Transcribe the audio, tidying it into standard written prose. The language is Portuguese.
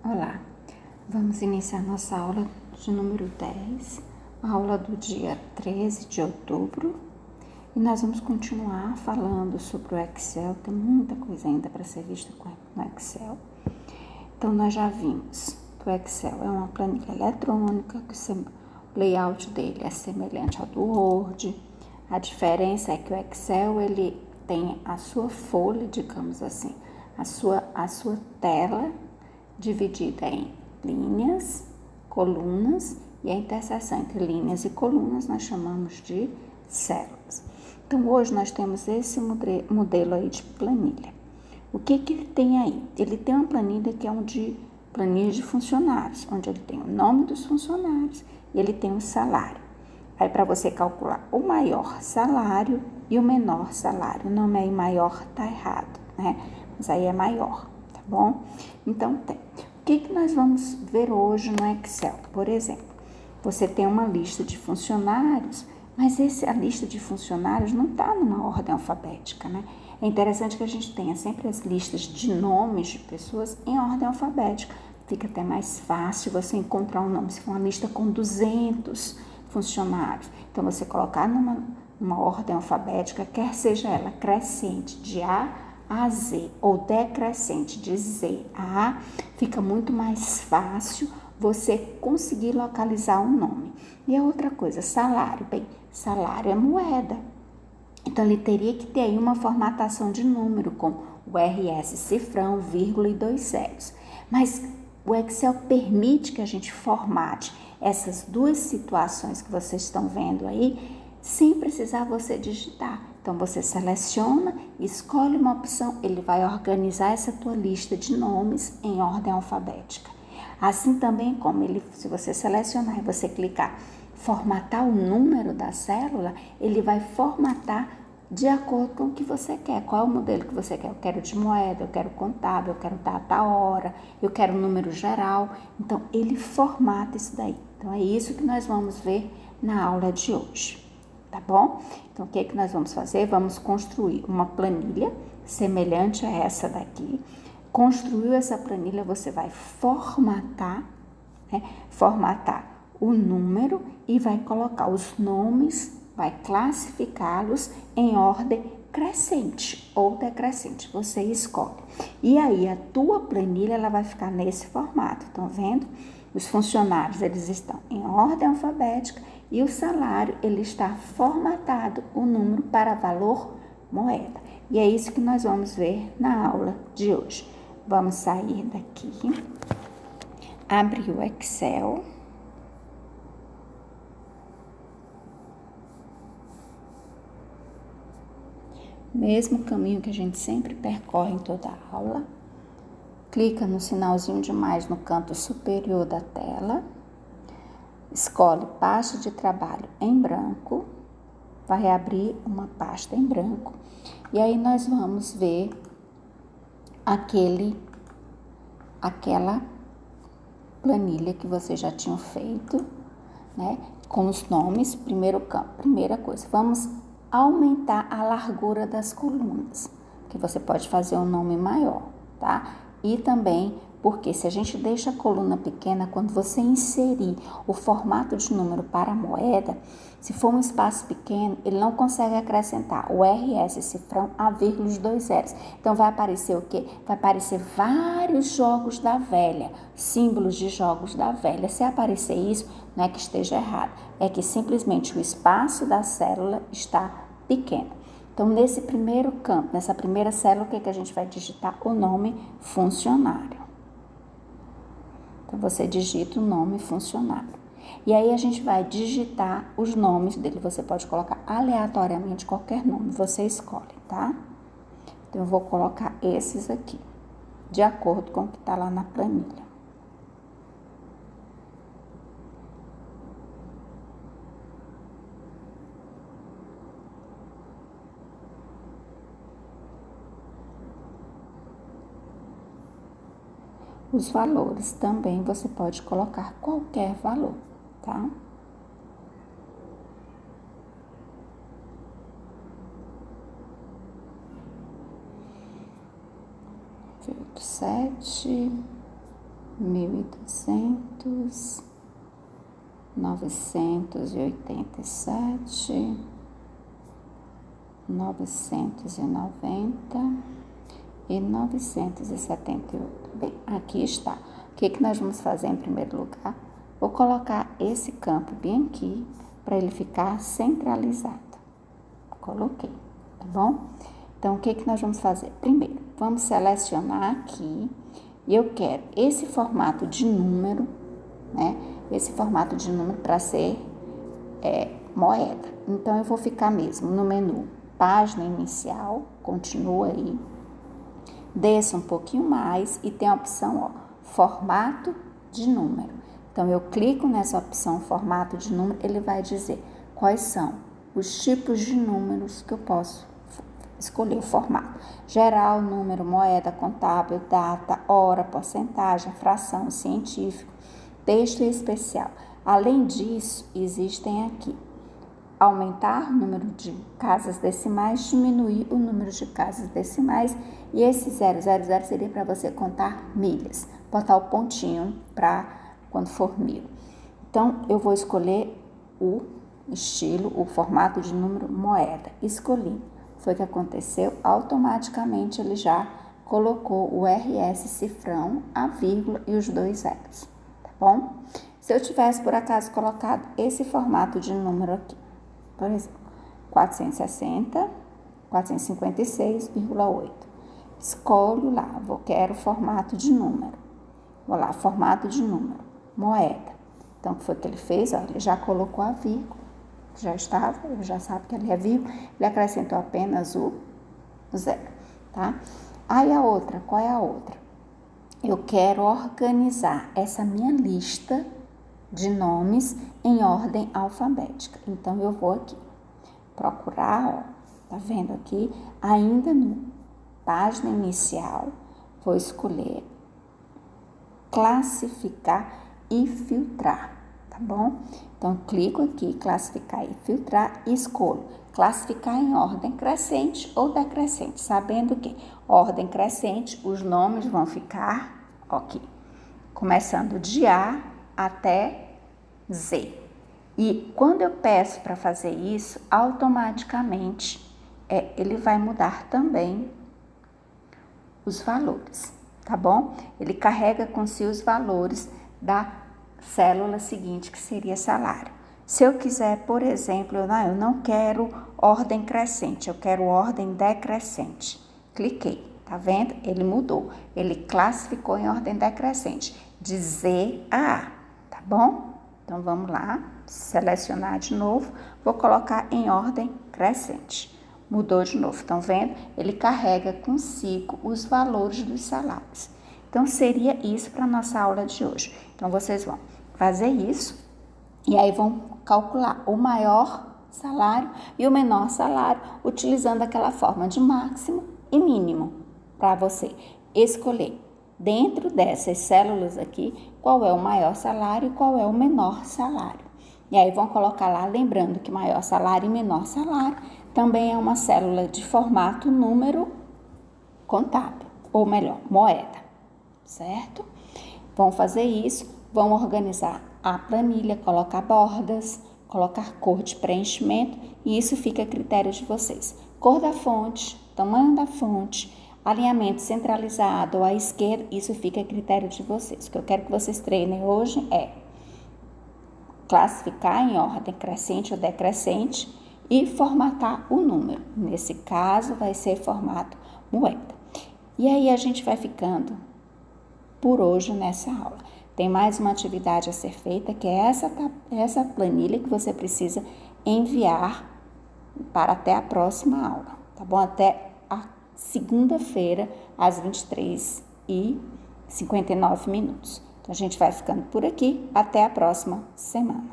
Olá, vamos iniciar nossa aula de número 10, aula do dia 13 de outubro, e nós vamos continuar falando sobre o Excel. Tem muita coisa ainda para ser vista no Excel. Então, nós já vimos que o Excel é uma planilha eletrônica, que o layout dele é semelhante ao do Word. A diferença é que o Excel, ele tem a sua folha, digamos assim, a sua tela dividida em linhas, colunas, e a interseção entre linhas e colunas nós chamamos de células. Então, hoje nós temos esse modelo aí de planilha. O que ele tem aí? Ele tem uma planilha que é planilha de funcionários, onde ele tem o nome dos funcionários e ele tem o salário. Aí, para você calcular o maior salário e o menor salário. O nome aí maior tá errado, né? Mas aí é maior, tá bom? Então, tem. O que nós vamos ver hoje no Excel? Por exemplo, você tem uma lista de funcionários, mas a lista de funcionários não está numa ordem alfabética, né? É interessante que a gente tenha sempre as listas de nomes de pessoas em ordem alfabética. Fica até mais fácil você encontrar um nome. Se for uma lista com 200 funcionários, então você colocar numa ordem alfabética, quer seja ela crescente de A Z ou decrescente de Z a A, fica muito mais fácil você conseguir localizar um nome. E a outra coisa, salário. Bem, salário é moeda. Então, ele teria que ter aí uma formatação de número com o RS cifrão, vírgula e 2 zeros. Mas o Excel permite que a gente formate essas duas situações que vocês estão vendo aí, sem precisar você digitar. Então, você seleciona, escolhe uma opção, ele vai organizar essa tua lista de nomes em ordem alfabética. Assim também como se você selecionar e você clicar formatar o número da célula, ele vai formatar de acordo com o que você quer. Qual é o modelo que você quer? Eu quero de moeda, eu quero contábil, eu quero data, hora, eu quero número geral. Então, ele formata isso daí. Então, é isso que nós vamos ver na aula de hoje, tá bom? Então, o que nós vamos fazer? Vamos construir uma planilha semelhante a essa daqui. Construiu essa planilha, você vai formatar, né? Formatar o número e vai colocar os nomes, vai classificá-los em ordem crescente ou decrescente, você escolhe. E aí a tua planilha ela vai ficar nesse formato, estão vendo? Os funcionários eles estão em ordem alfabética e o salário ele está formatado o número para valor moeda. E é isso que nós vamos ver na aula de hoje. Vamos sair daqui, abrir o Excel. Mesmo caminho que a gente sempre percorre em toda a aula. Clica no sinalzinho de mais no canto superior da tela. Escolhe pasta de trabalho em branco. Vai abrir uma pasta em branco. E aí nós vamos ver aquela planilha que você já tinha feito, né? Com os nomes, primeira coisa, vamos aumentar a largura das colunas, que você pode fazer um nome maior, tá? E também porque se a gente deixa a coluna pequena, quando você inserir o formato de número para a moeda, se for um espaço pequeno, ele não consegue acrescentar o RS cifrão a vírgula e 2 zeros. Então, vai aparecer o quê? Vai aparecer vários jogos da velha, símbolos de jogos da velha. Se aparecer isso, não é que esteja errado, é que simplesmente o espaço da célula está pequeno. Então, nesse primeiro campo, nessa primeira célula, o que a gente vai digitar? O nome funcionário. Então, você digita o nome funcionário. E aí, a gente vai digitar os nomes dele. Você pode colocar aleatoriamente qualquer nome, você escolhe, tá? Então, eu vou colocar esses aqui, de acordo com o que está lá na planilha. Os valores também você pode colocar qualquer valor, tá? 7. 1.200, 987, 990 e 978. Bem, aqui está. O que nós vamos fazer em primeiro lugar? Vou colocar esse campo bem aqui para ele ficar centralizado. Coloquei, tá bom? Então, o que nós vamos fazer? Primeiro, vamos selecionar aqui e eu quero esse formato de número, né? Esse formato de número para ser moeda. Então, eu vou ficar mesmo no menu página inicial, continua aí, desça um pouquinho mais e tem a opção, ó, formato de número. Então, eu clico nessa opção formato de número, ele vai dizer quais são os tipos de números que eu posso escolher o formato. Geral, número, moeda, contábil, data, hora, porcentagem, fração, científico, texto especial. Além disso, existem aqui aumentar o número de casas decimais, diminuir o número de casas decimais, e esse 000 seria para você contar milhas. Botar o pontinho para quando for 1000. Então, eu vou escolher o estilo, o formato de número moeda. Escolhi. Foi o que aconteceu, automaticamente ele já colocou o RS cifrão, a vírgula e os 2 zeros, tá bom? Se eu tivesse, por acaso, colocado esse formato de número aqui, por exemplo, 460, 456,8. Escolho lá, quero formato de número. Vou lá, formato de número, moeda. Então, o que foi que ele fez? Ó, ele já colocou a vírgula, já estava, ele já sabe que ali é vírgula, ele acrescentou apenas o 0, tá? Aí a outra, qual é a outra? Eu quero organizar essa minha lista de nomes em ordem alfabética. Então, eu vou aqui procurar, ó, tá vendo aqui? Ainda no página inicial, vou escolher classificar e filtrar, tá bom? Então, clico aqui, classificar e filtrar e escolho classificar em ordem crescente ou decrescente, sabendo que ordem crescente, os nomes vão ficar aqui, começando de A até Z. E quando eu peço para fazer isso, automaticamente ele vai mudar também os valores, tá bom? Ele carrega com si os valores da célula seguinte, que seria salário. Se eu quiser, por exemplo, eu não quero ordem crescente, eu quero ordem decrescente. Cliquei, tá vendo? Ele mudou, ele classificou em ordem decrescente, de Z a A, tá bom? Então, vamos lá, selecionar de novo, vou colocar em ordem crescente. Mudou de novo, estão vendo? Ele carrega consigo os valores dos salários. Então, seria isso para a nossa aula de hoje. Então, vocês vão fazer isso e aí vão calcular o maior salário e o menor salário, utilizando aquela forma de máximo e mínimo, para você escolher dentro dessas células aqui qual é o maior salário e qual é o menor salário. E aí vão colocar lá, lembrando que maior salário e menor salário também é uma célula de formato número contábil, ou melhor, moeda, certo? Vão fazer isso, vão organizar a planilha, colocar bordas, colocar cor de preenchimento, e isso fica a critério de vocês. Cor da fonte, tamanho da fonte, alinhamento centralizado ou à esquerda, isso fica a critério de vocês. O que eu quero que vocês treinem hoje é classificar em ordem crescente ou decrescente e formatar o número. Nesse caso, vai ser formato moeda. E aí a gente vai ficando por hoje nessa aula. Tem mais uma atividade a ser feita, que é essa planilha que você precisa enviar para até a próxima aula, tá bom? Até a segunda-feira, às 23h59. Então, a gente vai ficando por aqui. Até a próxima semana.